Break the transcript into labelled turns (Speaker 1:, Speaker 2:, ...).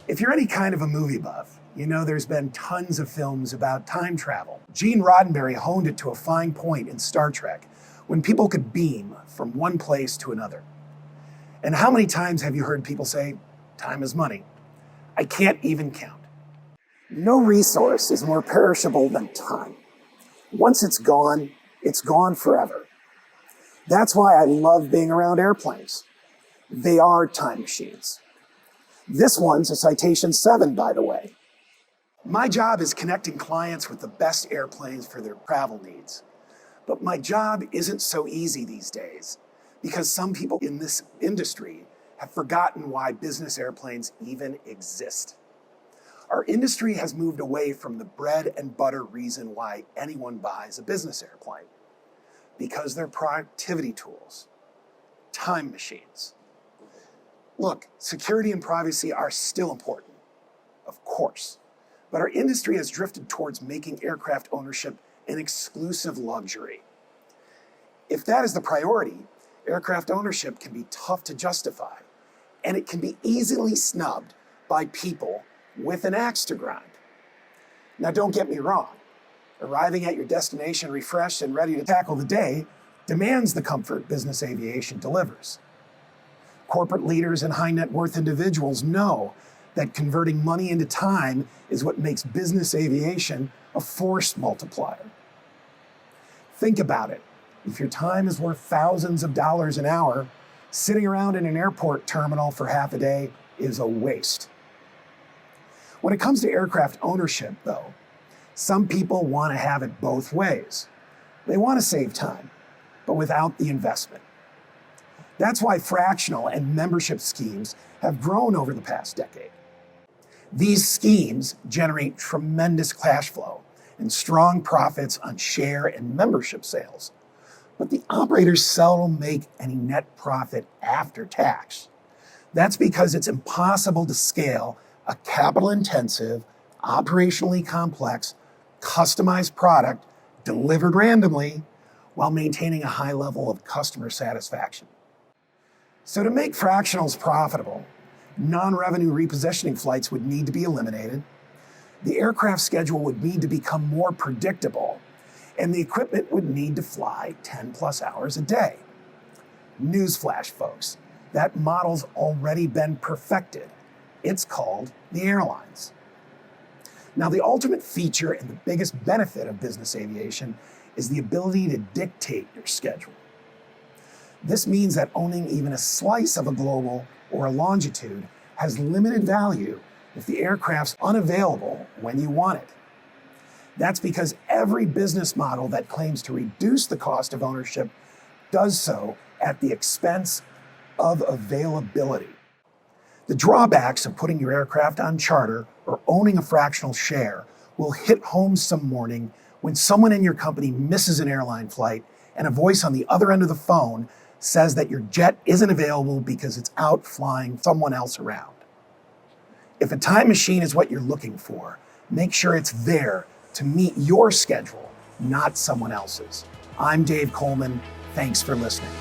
Speaker 1: If you're any kind of a movie buff, you know there's been tons of films about time travel. Gene Roddenberry honed it to a fine point in Star Trek when people could beam from one place to another. And how many times have you heard people say, time is money? I can't even count. No resource is more perishable than time. Once it's gone forever. That's why I love being around airplanes. They are time machines. This one's a Citation 7, by the way. My job is connecting clients with the best airplanes for their travel needs. But my job isn't so easy these days because some people in this industry have forgotten why business airplanes even exist. Our industry has moved away from the bread and butter reason why anyone buys a business airplane. Because they're productivity tools, time machines. Look, security and privacy are still important, of course, but our industry has drifted towards making aircraft ownership an exclusive luxury. If that is the priority, aircraft ownership can be tough to justify, and it can be easily snubbed by people with an axe to grind. Now, don't get me wrong. Arriving at your destination refreshed and ready to tackle the day demands the comfort business aviation delivers. Corporate leaders and high net worth individuals know that converting money into time is what makes business aviation a force multiplier. Think about it. If your time is worth thousands of dollars an hour, sitting around in an airport terminal for half a day is a waste. When it comes to aircraft ownership, though, some people want to have it both ways. They want to save time, but without the investment. That's why fractional and membership schemes have grown over the past decade. These schemes generate tremendous cash flow and strong profits on share and membership sales. But the operators seldom make any net profit after tax. That's because it's impossible to scale a capital-intensive, operationally complex, customized product delivered randomly while maintaining a high level of customer satisfaction. So to make fractionals profitable, non-revenue repositioning flights would need to be eliminated, the aircraft schedule would need to become more predictable, and the equipment would need to fly 10 plus hours a day. Newsflash, folks, that model's already been perfected. It's called the airlines. Now, the ultimate feature and the biggest benefit of business aviation is the ability to dictate your schedule. This means that owning even a slice of a global or a longitude has limited value if the aircraft's unavailable when you want it. That's because every business model that claims to reduce the cost of ownership does so at the expense of availability. The drawbacks of putting your aircraft on charter or owning a fractional share will hit home some morning when someone in your company misses an airline flight and a voice on the other end of the phone says that your jet isn't available because it's out flying someone else around. If a time machine is what you're looking for, make sure it's there to meet your schedule, not someone else's. I'm Dave Coleman. Thanks for listening.